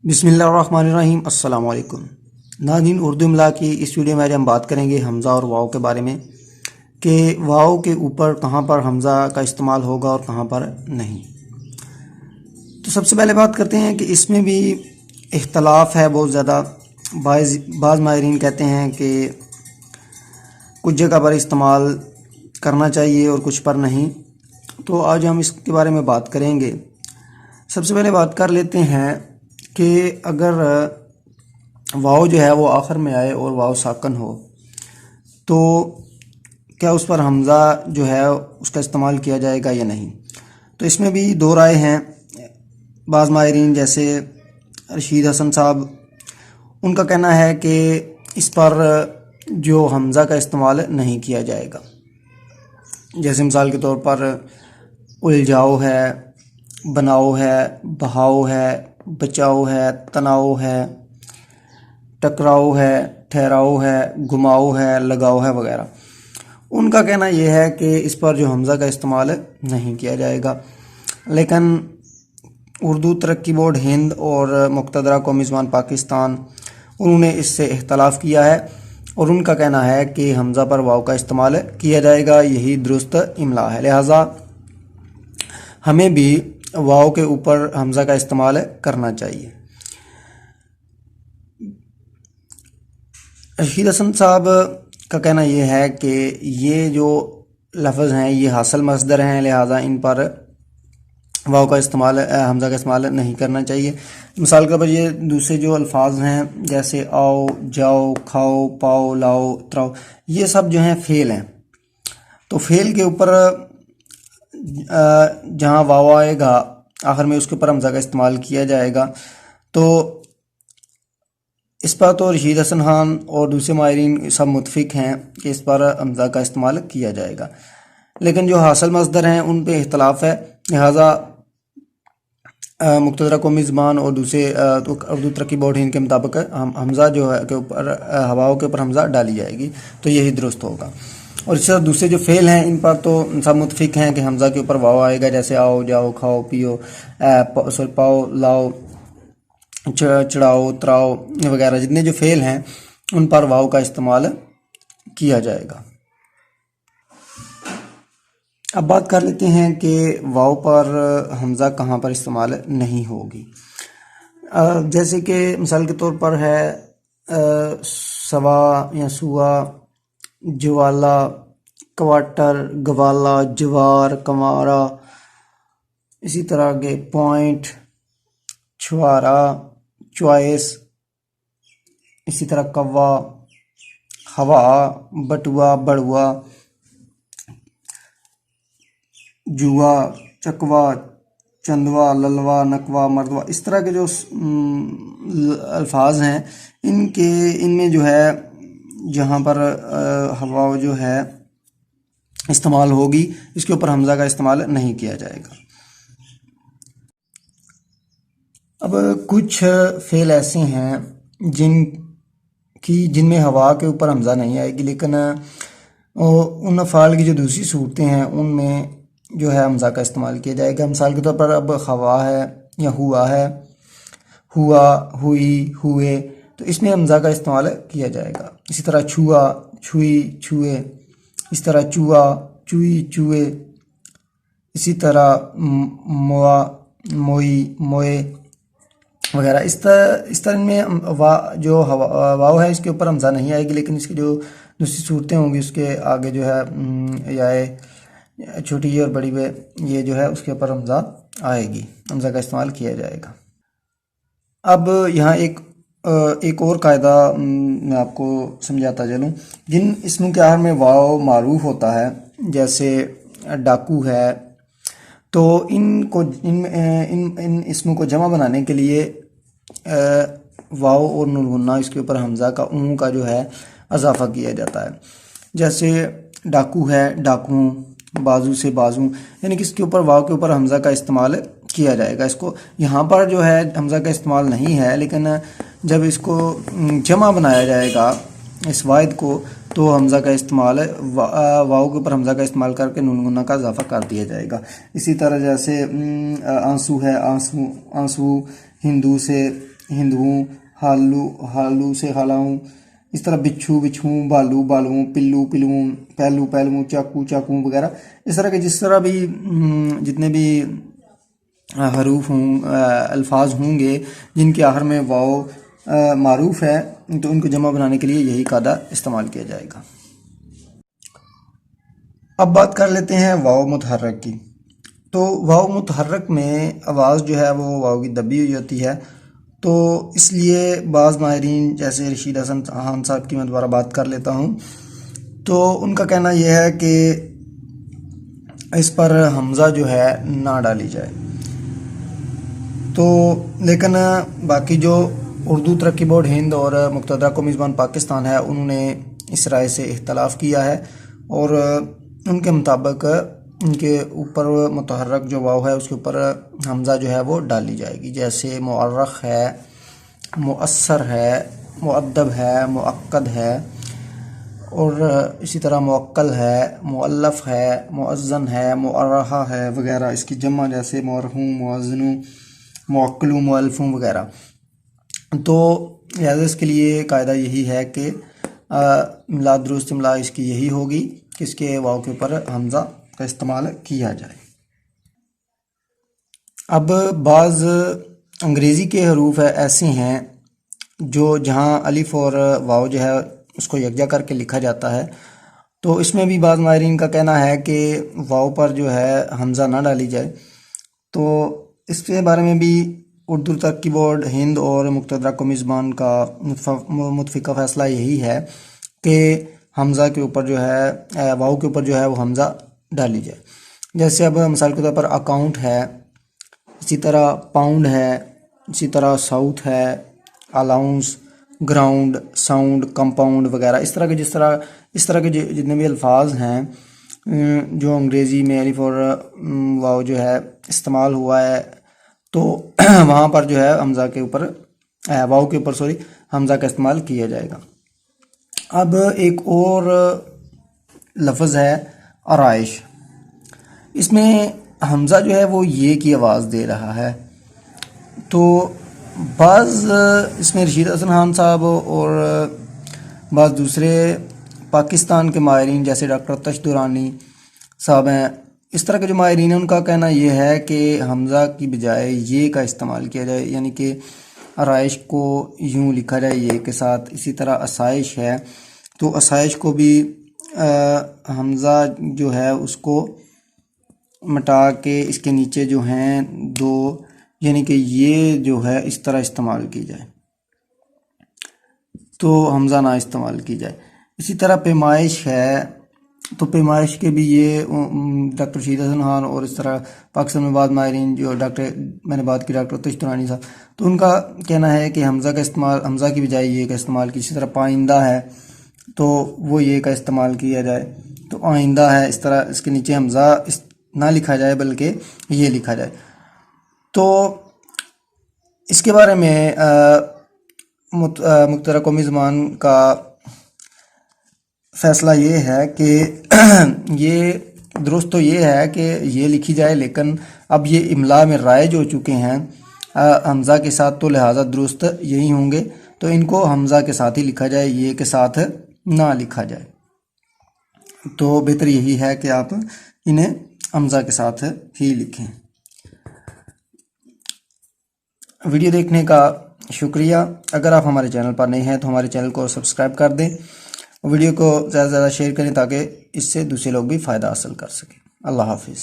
بسم اللہ الرحمن الرحیم۔ السلام علیکم ناظرین، اردو املا کی اس ویڈیو میں آج ہم بات کریں گے حمزہ اور واو کے بارے میں کہ واو کے اوپر کہاں پر حمزہ کا استعمال ہوگا اور کہاں پر نہیں۔ تو سب سے پہلے بات کرتے ہیں کہ اس میں بھی اختلاف ہے بہت زیادہ۔ بعض ماہرین کہتے ہیں کہ کچھ جگہ پر استعمال کرنا چاہیے اور کچھ پر نہیں، تو آج ہم اس کے بارے میں بات کریں گے۔ سب سے پہلے بات کر لیتے ہیں کہ اگر واو جو ہے وہ آخر میں آئے اور واو ساکن ہو تو کیا اس پر حمزہ جو ہے اس کا استعمال کیا جائے گا یا نہیں۔ تو اس میں بھی دو رائے ہیں۔ بعض ماہرین جیسے رشید حسن صاحب، ان کا کہنا ہے کہ اس پر جو حمزہ کا استعمال نہیں کیا جائے گا، جیسے مثال کے طور پر الجاؤ ہے، بناؤ ہے، بہاؤ ہے، بچاؤ ہے، تناؤ ہے، ٹکراؤ ہے، ٹھہراؤ ہے، گھماؤ ہے، لگاؤ ہے وغیرہ۔ ان کا کہنا یہ ہے کہ اس پر جو حمزہ کا استعمال نہیں کیا جائے گا، لیکن اردو ترقی بورڈ ہند اور مقتدرہ قومی زبان پاکستان، انہوں نے اس سے اختلاف کیا ہے اور ان کا کہنا ہے کہ حمزہ پر واو کا استعمال کیا جائے گا، یہی درست املا ہے۔ لہٰذا ہمیں بھی واو کے اوپر حمزہ کا استعمال کرنا چاہیے۔ رشید حسن صاحب کا کہنا یہ ہے کہ یہ جو لفظ ہیں یہ حاصل مصدر ہیں، لہٰذا ان پر واو کا استعمال، حمزہ کا استعمال نہیں کرنا چاہیے۔ مثال کے طور پر یہ دوسرے جو الفاظ ہیں جیسے آؤ، جاؤ، کھاؤ، پاؤ، لاؤ، تراؤ، یہ سب جو ہیں فعل ہیں۔ تو فعل کے اوپر جہاں واو آئے گا آخر میں اس کے اوپر حمزہ کا استعمال کیا جائے گا۔ تو اس پر تو رشید حسن خان اور دوسرے ماہرین سب متفق ہیں کہ اس پر حمزہ کا استعمال کیا جائے گا، لیکن جو حاصل مصدر ہیں ان پہ اختلاف ہے۔ لہٰذا مقتدرہ قومی زبان اور دوسرے اردو ترقی بورڈ ہند کے مطابق حمزہ جو ہے کے اوپر واو کے اوپر حمزہ ڈالی جائے گی، تو یہی درست ہوگا۔ اور اس طرح دوسرے جو فعل ہیں ان پر تو سب متفق ہیں کہ حمزہ کے اوپر واو آئے گا، جیسے آؤ، جاؤ، کھاؤ، پیو، پاؤ، لاؤ، چڑھاؤ، تراؤ وغیرہ، جتنے جو فعل ہیں ان پر واو کا استعمال کیا جائے گا۔ اب بات کر لیتے ہیں کہ واو پر حمزہ کہاں پر استعمال نہیں ہوگی۔ جیسے کہ مثال کے طور پر ہے سوا یا سوا، جوالا، کوارٹر، گوالا، جوار، کمارا، اسی طرح کے پوائنٹ، چھوارا، چوائس، اسی طرح کوا، ہوا، بٹوا، بڑوا، جوا، چکوا، چندوا، للوا، نکوا، مردوا، اس طرح کے جو الفاظ ہیں ان میں جو ہے جہاں پر ہوا جو ہے استعمال ہوگی اس کے اوپر حمزہ کا استعمال نہیں کیا جائے گا۔ اب کچھ فعل ایسے ہیں جن میں ہوا کے اوپر حمزہ نہیں آئے گی، لیکن ان افعال کی جو دوسری صورتیں ہیں ان میں جو ہے حمزہ کا استعمال کیا جائے گا۔ مثال کے طور پر اب ہوا ہے یا ہوا ہے، ہوا، ہوئی، ہوئے، تو اس میں حمزہ کا استعمال کیا جائے گا۔ اسی طرح چھوا، چھوئی، چھوئے، اس طرح چوا، چوئی، چوئے، اسی طرح موا، موئی، موئے وغیرہ۔ اس طرح میں جو واو ہے اس کے اوپر حمزہ نہیں آئے گی، لیکن اس کی جو دوسری صورتیں ہوں گی اس کے آگے جو ہے یا چھوٹی اور بڑی وے، یہ جو ہے اس کے اوپر حمزہ آئے گی، حمزہ کا استعمال کیا جائے گا۔ اب یہاں ایک اور قاعدہ میں آپ کو سمجھاتا چلوں۔ جن اسموں کے آخر میں واو معروف ہوتا ہے جیسے ڈاکو ہے، تو ان اسموں کو جمع بنانے کے لیے واو اور نون غنہ اس کے اوپر حمزہ کا اون کا جو ہے اضافہ کیا جاتا ہے۔ جیسے ڈاکو ہے، ڈاکوں، بازو سے بازو، یعنی کہ اس کے اوپر واو کے اوپر حمزہ کا استعمال کیا جائے گا۔ اس کو یہاں پر جو ہے حمزہ کا استعمال نہیں ہے، لیکن جب اس کو جمع بنایا جائے گا اس واحد کو، تو حمزہ کا استعمال واو کے اوپر حمزہ کا استعمال کر کے نون غنہ کا اضافہ کر دیا جائے گا۔ اسی طرح جیسے آنسو ہے، آنسو، آنسو، ہندو سے ہند ہوں، ہالو سے حالا ہوں، اس طرح بچھو بچھوں، بالو بالوں، پلو پلوؤں، پہلو پہلوؤں، چاقو چاقوں وغیرہ، اس طرح کے جس طرح بھی جتنے بھی حروف ہوں، الفاظ ہوں گے جن کے آخر میں واو معروف ہے، تو ان کو جمع بنانے کے لیے یہی قاعدہ استعمال کیا جائے گا۔ اب بات کر لیتے ہیں واو متحرک کی۔ تو واو متحرک میں آواز جو ہے وہ واو کی دبی ہوئی ہوتی ہے، تو اس لیے بعض ماہرین جیسے رشید حسن خان صاحب کی میں دوبارہ بات کر لیتا ہوں، تو ان کا کہنا یہ ہے کہ اس پر حمزہ جو ہے نہ ڈالی جائے، تو لیکن باقی جو اردو ترقی بورڈ ہند اور مقتدرہ قومی زبان پاکستان ہے، انہوں نے اس رائے سے اختلاف کیا ہے، اور ان کے مطابق ان کے اوپر متحرک جو واو ہے اس کے اوپر حمزہ جو ہے وہ ڈالی جائے گی، جیسے مؤرخ ہے، مؤثر ہے، مؤدب ہے، مؤکد ہے، اور اسی طرح موکل ہے، مؤلف ہے، مؤذن ہے، مؤرخہ ہے وغیرہ، اس کی جمع جیسے مؤرخوں، مؤذنوں، موکلوں، مؤلفوں وغیرہ۔ تو لہٰذا اس کے لیے قاعدہ یہی ہے کہ املا درست املا اس کی یہی ہوگی کہ اس کے واو کے اوپر حمزہ کا استعمال کیا جائے۔ اب بعض انگریزی کے حروف ایسے ہیں جو جہاں الف اور واو جو ہے اس کو یکجا کر کے لکھا جاتا ہے، تو اس میں بھی بعض ماہرین کا کہنا ہے کہ واو پر جو ہے حمزہ نہ ڈالی جائے، تو اس کے بارے میں بھی اردو ترقی بورڈ ہند اور مقتدرہ قومی زبان کا متفقہ فیصلہ یہی ہے کہ حمزہ کے اوپر جو ہے واو کے اوپر جو ہے وہ حمزہ ڈالی جائے۔ جیسے اب مثال کے طور پر اکاؤنٹ ہے، اسی طرح پاؤنڈ ہے، اسی طرح ساؤتھ ہے، الاؤنس، گراؤنڈ، ساؤنڈ، کمپاؤنڈ وغیرہ، اس طرح کے جتنے بھی الفاظ ہیں جو انگریزی میں الف اور واو جو ہے استعمال ہوا ہے، تو وہاں پر جو ہے حمزہ کے اوپر واو کے اوپر حمزہ کا استعمال کیا جائے گا۔ اب ایک اور لفظ ہے آرائش، اس میں حمزہ جو ہے وہ یہ کی آواز دے رہا ہے، تو بعض اس میں رشید حسن خان صاحب اور بعض دوسرے پاکستان کے ماہرین جیسے ڈاکٹر تش دورانی صاحب ہیں، اس طرح کے جو ماہرین ہیں ان کا کہنا یہ ہے کہ حمزہ کی بجائے یہ کا استعمال کیا جائے، یعنی کہ آرائش کو یوں لکھا جائے یہ کے ساتھ۔ اسی طرح آسائش ہے، تو آسائش کو بھی حمزہ جو ہے اس کو مٹا کے اس کے نیچے جو ہیں دو، یعنی کہ یہ جو ہے اس طرح استعمال کی جائے، تو حمزہ نہ استعمال کی جائے۔ اسی طرح پیمائش ہے، تو پیمائش کے بھی یہ ڈاکٹر رشید حسن خان اور اس طرح پاکستان میں بعض ماہرین جو میں نے بات کی ڈاکٹر تش دورانی صاحب، تو ان کا کہنا ہے کہ حمزہ کی بجائے یہ کا استعمال کی۔ اسی طرح پائندہ ہے تو وہ یہ کا استعمال کیا جائے، تو آئندہ ہے، اس طرح اس کے نیچے حمزہ نہ لکھا جائے بلکہ یہ لکھا جائے۔ تو اس کے بارے میں مقتدرہ قومی زبان کا فیصلہ یہ ہے کہ یہ درست تو یہ ہے کہ یہ لکھی جائے، لیکن اب یہ املا میں رائج ہو چکے ہیں حمزہ کے ساتھ، تو لہٰذا درست یہی ہوں گے، تو ان کو حمزہ کے ساتھ ہی لکھا جائے، یہ کے ساتھ نہ لکھا جائے۔ تو بہتر یہی ہے کہ آپ انہیں حمزہ کے ساتھ ہی لکھیں۔ ویڈیو دیکھنے کا شکریہ۔ اگر آپ ہمارے چینل پر نئے ہیں تو ہمارے چینل کو سبسکرائب کر دیں، ویڈیو کو زیادہ سے زیادہ شیئر کریں تاکہ اس سے دوسرے لوگ بھی فائدہ حاصل کر سکیں۔ اللہ حافظ۔